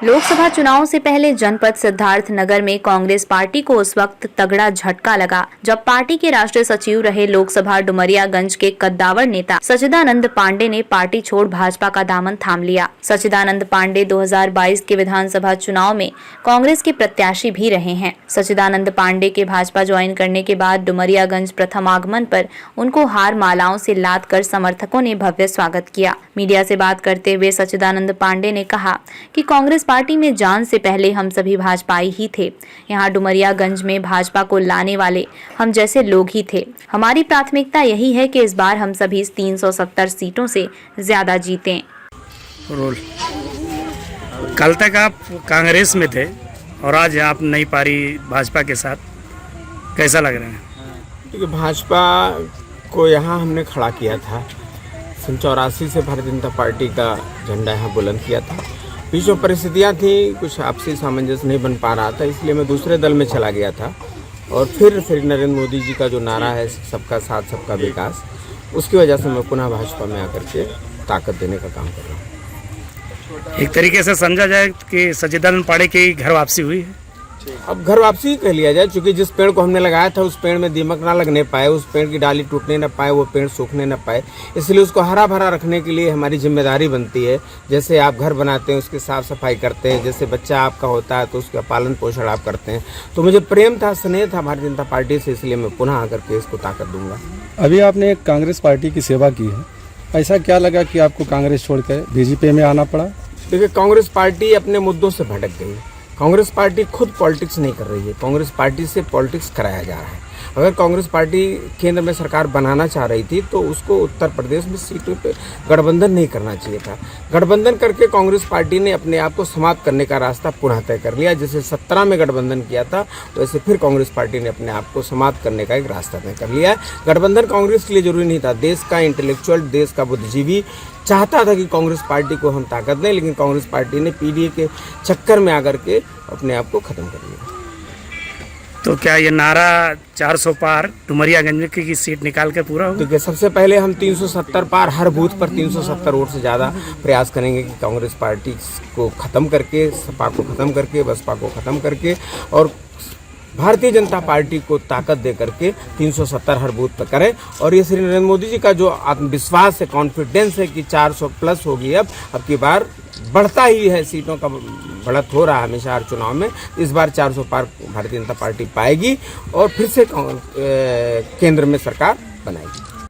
लोकसभा चुनाव से पहले जनपद सिद्धार्थ नगर में कांग्रेस पार्टी को उस वक्त तगड़ा झटका लगा जब पार्टी के राष्ट्रीय सचिव रहे लोकसभा डुमरियागंज के कद्दावर नेता सच्चिदानंद पांडे ने पार्टी छोड़ भाजपा का दामन थाम लिया। सच्चिदानंद पांडे 2022 के विधानसभा चुनाव में कांग्रेस के प्रत्याशी भी रहे हैं। सच्चिदानंद पांडे के भाजपा ज्वाइन करने के बाद डुमरियागंज प्रथम आगमन पर उनको हार मालाओं से लाद कर समर्थकों ने भव्य स्वागत किया। मीडिया से बात करते हुए सच्चिदानंद पांडे ने कहा कि कांग्रेस पार्टी में जान से पहले हम सभी भाजपाई ही थे। यहाँ डुमरियागंज में भाजपा को लाने वाले हम जैसे लोग ही थे। हमारी प्राथमिकता यही है कि इस बार हम सभी 370 सीटों से ज्यादा जीतें। कल तक आप कांग्रेस में थे और आज आप नई पारी भाजपा के साथ, कैसा लग रहा है? देखिए, भाजपा को यहाँ हमने खड़ा किया था। 1984 से भारतीय जनता पार्टी का झंडा यहाँ बुलंद किया था। बीच में परिस्थितियाँ थी, कुछ आपसी सामंजस्य नहीं बन पा रहा था, इसलिए मैं दूसरे दल में चला गया था। और फिर नरेंद्र मोदी जी का जो नारा है सबका साथ सबका विकास, उसकी वजह से मैं पुनः भाजपा में आकर के ताकत देने का काम कर रहा हूँ। एक तरीके से समझा जाए कि सच्चिदानंद पांडे की घर वापसी हुई है। अब घर वापसी ही कह लिया जाए, क्योंकि जिस पेड़ को हमने लगाया था उस पेड़ में दीमक ना लगने पाए, उस पेड़ की डाली टूटने न पाए, वो पेड़ सूखने न पाए, इसलिए उसको हरा भरा रखने के लिए हमारी जिम्मेदारी बनती है। जैसे आप घर बनाते हैं, उसकी साफ सफाई करते हैं, जैसे बच्चा आपका होता है तो उसका पालन पोषण आप करते हैं। तो मुझे प्रेम था, स्नेह था भारतीय जनता पार्टी से, इसलिए मैं पुनः आकर के इसको ताकत दूंगा। अभी आपने कांग्रेस पार्टी की सेवा की है, ऐसा क्या लगा कि आपको कांग्रेस छोड़कर बीजेपी में आना पड़ा? देखिए, कांग्रेस पार्टी अपने मुद्दों से भटक गई। कांग्रेस पार्टी खुद पॉलिटिक्स नहीं कर रही है, कांग्रेस पार्टी से पॉलिटिक्स कराया जा रहा है। अगर कांग्रेस पार्टी केंद्र में सरकार बनाना चाह रही थी तो उसको उत्तर प्रदेश में सीटों पे गठबंधन नहीं करना चाहिए था। गठबंधन करके कांग्रेस पार्टी ने अपने आप को समाप्त करने का रास्ता पुनः तय कर लिया। जैसे 17 में गठबंधन किया था, वैसे फिर कांग्रेस पार्टी ने अपने आप को समाप्त करने का एक रास्ता तय कर लिया है। गठबंधन कांग्रेस के लिए जरूरी नहीं था। देश का इंटेलेक्चुअल, देश का बुद्धिजीवी चाहता था कि कांग्रेस पार्टी को हम ताकत दें, लेकिन कांग्रेस पार्टी ने पीडीए के चक्कर में आकर के अपने आप को खत्म कर लिया। तो क्या ये नारा 400 पार डुमरियागंज की सीट निकाल के पूरा होगा? देखिए, सबसे पहले हम 370 पार, हर बूथ पर 370 वोट से ज़्यादा प्रयास करेंगे कि कांग्रेस पार्टी को ख़त्म करके, सपा को ख़त्म करके, बसपा को ख़त्म करके और भारतीय जनता पार्टी को ताकत दे करके 370 हर बूथ पर करें। और ये श्री नरेंद्र मोदी जी का जो आत्मविश्वास है, कॉन्फिडेंस है कि 400 प्लस होगी, अब की बार बढ़ता ही है, सीटों का बढ़त हो रहा है हमेशा हर चुनाव में। इस बार 400 पार भारतीय जनता पार्टी पाएगी और फिर से केंद्र में सरकार बनाएगी।